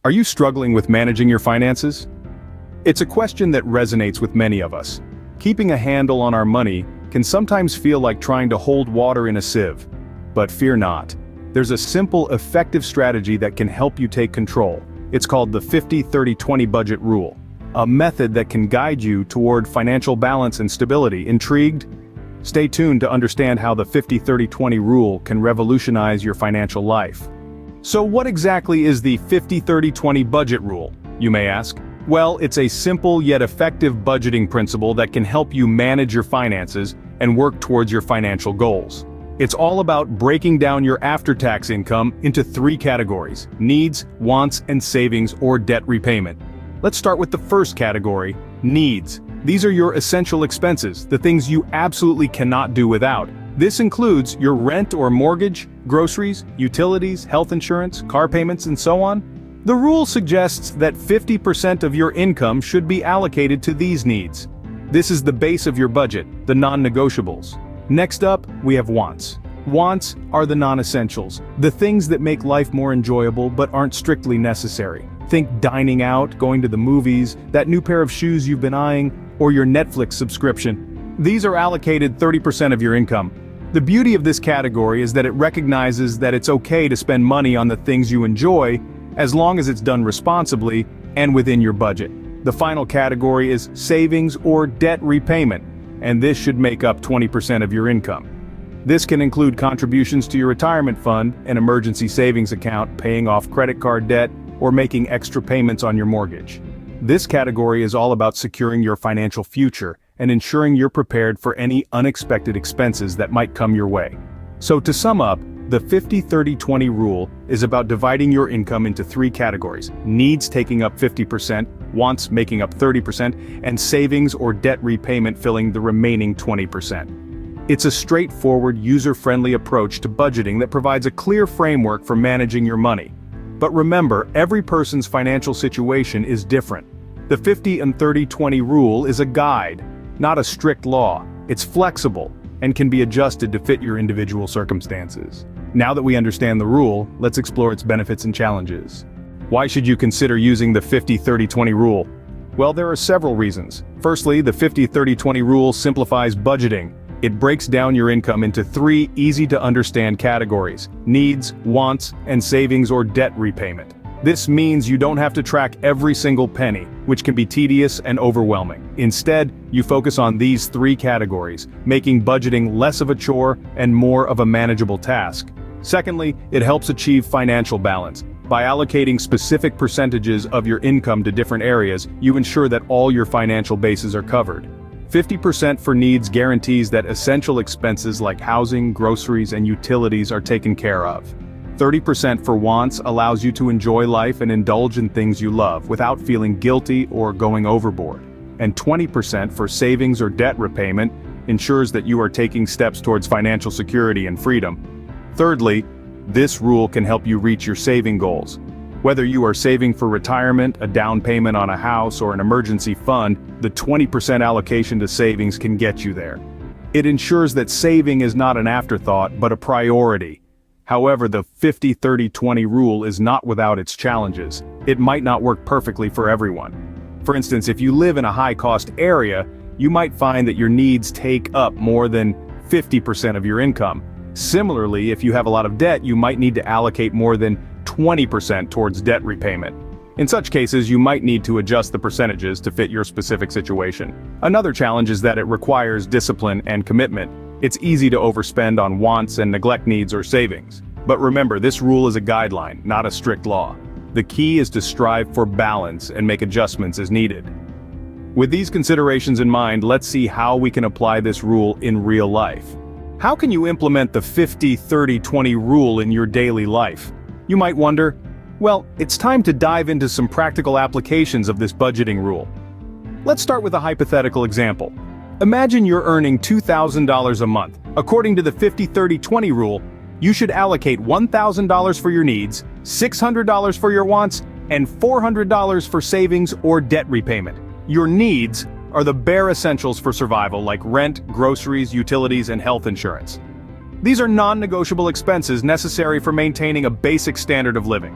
Are you struggling with managing your finances? It's a question that resonates with many of us. Keeping a handle on our money can sometimes feel like trying to hold water in a sieve. But fear not. There's a simple, effective strategy that can help you take control. It's called the 50-30-20 budget rule, a method that can guide you toward financial balance and stability. Intrigued? Stay tuned to understand how the 50-30-20 rule can revolutionize your financial life. So what exactly is the 50-30-20 budget rule, you may ask? Well, it's a simple yet effective budgeting principle that can help you manage your finances and work towards your financial goals. It's all about breaking down your after-tax income into three categories: needs, wants, and savings or debt repayment. Let's start with the first category, needs. These are your essential expenses, the things you absolutely cannot do without. This includes your rent or mortgage, groceries, utilities, health insurance, car payments, and so on. The rule suggests that 50% of your income should be allocated to these needs. This is the base of your budget, the non-negotiables. Next up, we have wants. Wants are the non-essentials, the things that make life more enjoyable but aren't strictly necessary. Think dining out, going to the movies, that new pair of shoes you've been eyeing, or your Netflix subscription. These are allocated 30% of your income. The beauty of this category is that it recognizes that it's okay to spend money on the things you enjoy, as long as it's done responsibly and within your budget. The final category is savings or debt repayment, and this should make up 20% of your income. This can include contributions to your retirement fund, an emergency savings account, paying off credit card debt, or making extra payments on your mortgage. This category is all about securing your financial future and ensuring you're prepared for any unexpected expenses that might come your way. So to sum up, the 50-30-20 rule is about dividing your income into three categories: needs taking up 50%, wants making up 30%, and savings or debt repayment filling the remaining 20%. It's a straightforward, user-friendly approach to budgeting that provides a clear framework for managing your money. But remember, every person's financial situation is different. The 50-30-20 rule is a guide, not a strict law. It's flexible and can be adjusted to fit your individual circumstances. Now that we understand the rule, let's explore its benefits and challenges. Why should you consider using the 50-30-20 rule? Well, there are several reasons. Firstly, the 50-30-20 rule simplifies budgeting. It breaks down your income into three easy-to-understand categories: needs, wants, and savings or debt repayment. This means you don't have to track every single penny, which can be tedious and overwhelming. Instead, you focus on these three categories, making budgeting less of a chore and more of a manageable task. Secondly, it helps achieve financial balance. By allocating specific percentages of your income to different areas, you ensure that all your financial bases are covered. 50% for needs guarantees that essential expenses like housing, groceries, and utilities are taken care of. 30% for wants allows you to enjoy life and indulge in things you love without feeling guilty or going overboard. And 20% for savings or debt repayment ensures that you are taking steps towards financial security and freedom. Thirdly, this rule can help you reach your saving goals. Whether you are saving for retirement, a down payment on a house, or an emergency fund, the 20% allocation to savings can get you there. It ensures that saving is not an afterthought, but a priority. However, the 50-30-20 rule is not without its challenges. It might not work perfectly for everyone. For instance, if you live in a high-cost area, you might find that your needs take up more than 50% of your income. Similarly, if you have a lot of debt, you might need to allocate more than 20% towards debt repayment. In such cases, you might need to adjust the percentages to fit your specific situation. Another challenge is that it requires discipline and commitment. It's easy to overspend on wants and neglect needs or savings. But remember, this rule is a guideline, not a strict law. The key is to strive for balance and make adjustments as needed. With these considerations in mind, let's see how we can apply this rule in real life. How can you implement the 50-30-20 rule in your daily life? You might wonder. Well, it's time to dive into some practical applications of this budgeting rule. Let's start with a hypothetical example. Imagine you're earning $2,000 a month. According to the 50-30-20 rule, you should allocate $1,000 for your needs, $600 for your wants, and $400 for savings or debt repayment. Your needs are the bare essentials for survival, like rent, groceries, utilities, and health insurance. These are non-negotiable expenses necessary for maintaining a basic standard of living.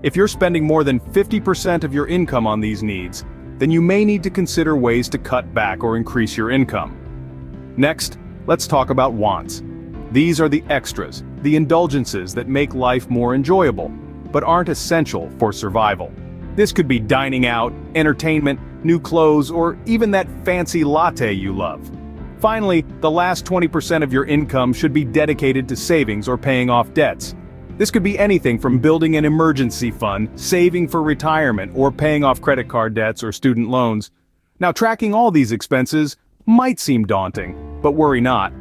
If you're spending more than 50% of your income on these needs, then you may need to consider ways to cut back or increase your income. Next, let's talk about wants. These are the extras, the indulgences that make life more enjoyable, but aren't essential for survival. This could be dining out, entertainment, new clothes, or even that fancy latte you love. Finally, the last 20% of your income should be dedicated to savings or paying off debts. This could be anything from building an emergency fund, saving for retirement, or paying off credit card debts or student loans. Now, tracking all these expenses might seem daunting, but worry not.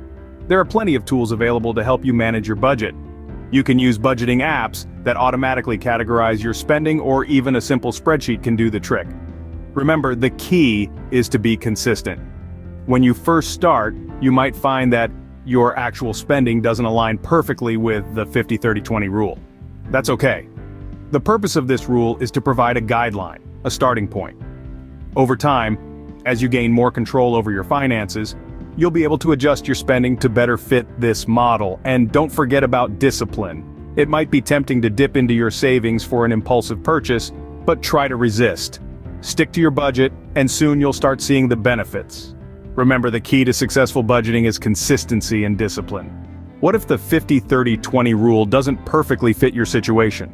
There are plenty of tools available to help you manage your budget. You can use budgeting apps that automatically categorize your spending, or even a simple spreadsheet can do the trick. Remember, the key is to be consistent. When you first start, you might find that your actual spending doesn't align perfectly with the 50-30-20 rule. That's okay. The purpose of this rule is to provide a guideline, a starting point. Over time, as you gain more control over your finances, you'll be able to adjust your spending to better fit this model. And don't forget about discipline. It might be tempting to dip into your savings for an impulsive purchase, but try to resist. Stick to your budget, and soon you'll start seeing the benefits. Remember, the key to successful budgeting is consistency and discipline. What if the 50-30-20 rule doesn't perfectly fit your situation?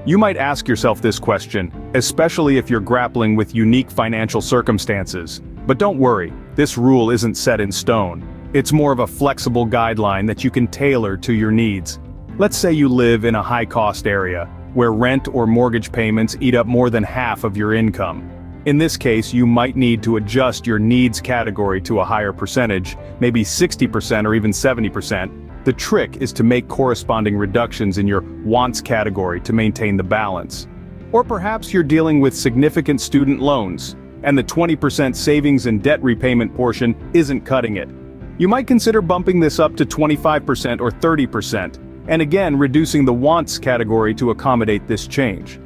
You might ask yourself this question, especially if you're grappling with unique financial circumstances. But don't worry, this rule isn't set in stone. It's more of a flexible guideline that you can tailor to your needs. Let's say you live in a high-cost area, where rent or mortgage payments eat up more than half of your income. In this case, you might need to adjust your needs category to a higher percentage, maybe 60% or even 70%. The trick is to make corresponding reductions in your wants category to maintain the balance. Or perhaps you're dealing with significant student loans, and the 20% savings and debt repayment portion isn't cutting it. You might consider bumping this up to 25% or 30%, and again reducing the wants category to accommodate this change.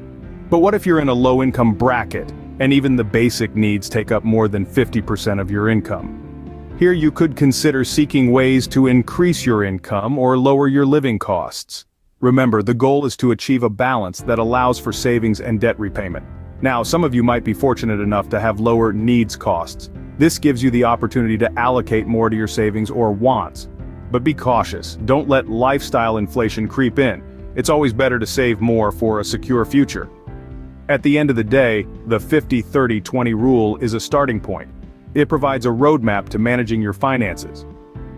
But what if you're in a low-income bracket, and even the basic needs take up more than 50% of your income? Here you could consider seeking ways to increase your income or lower your living costs. Remember, the goal is to achieve a balance that allows for savings and debt repayment. Now, some of you might be fortunate enough to have lower needs costs. This gives you the opportunity to allocate more to your savings or wants. But be cautious, don't let lifestyle inflation creep in. It's always better to save more for a secure future. At the end of the day, the 50-30-20 rule is a starting point. It provides a roadmap to managing your finances.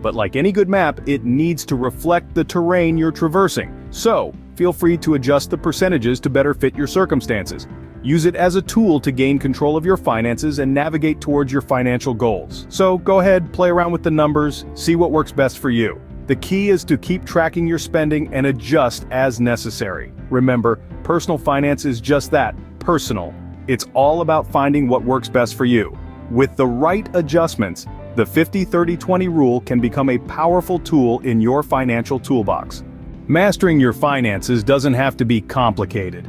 But like any good map, it needs to reflect the terrain you're traversing. So, feel free to adjust the percentages to better fit your circumstances. Use it as a tool to gain control of your finances and navigate towards your financial goals. So go ahead, play around with the numbers, see what works best for you. The key is to keep tracking your spending and adjust as necessary. Remember, personal finance is just that, personal. It's all about finding what works best for you. With the right adjustments, the 50-30-20 rule can become a powerful tool in your financial toolbox. Mastering your finances doesn't have to be complicated.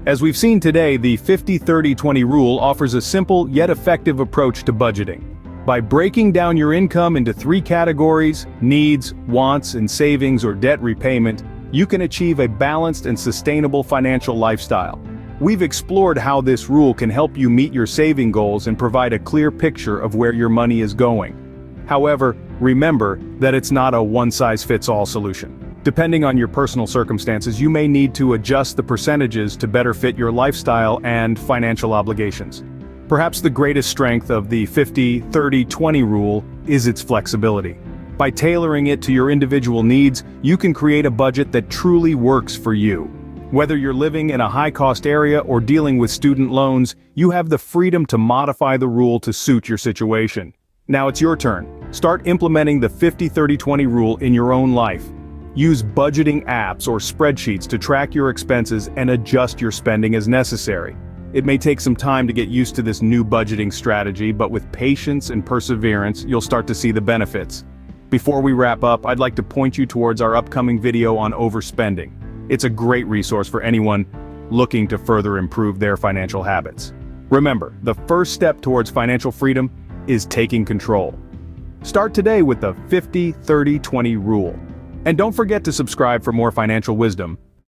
As we've seen today, the 50-30-20 rule offers a simple yet effective approach to budgeting. By breaking down your income into 3 categories, needs, wants, and savings or debt repayment, you can achieve a balanced and sustainable financial lifestyle. We've explored how this rule can help you meet your saving goals and provide a clear picture of where your money is going. However, remember that it's not a one-size-fits-all solution. Depending on your personal circumstances, you may need to adjust the percentages to better fit your lifestyle and financial obligations. Perhaps the greatest strength of the 50-30-20 rule is its flexibility. By tailoring it to your individual needs, you can create a budget that truly works for you. Whether you're living in a high-cost area or dealing with student loans, you have the freedom to modify the rule to suit your situation. Now it's your turn. Start implementing the 50-30-20 rule in your own life. Use budgeting apps or spreadsheets to track your expenses and adjust your spending as necessary. It may take some time to get used to this new budgeting strategy, but with patience and perseverance, you'll start to see the benefits. Before we wrap up, I'd like to point you towards our upcoming video on overspending. It's a great resource for anyone looking to further improve their financial habits. Remember, the first step towards financial freedom is taking control. Start today with the 50-30-20 rule. And don't forget to subscribe for more financial wisdom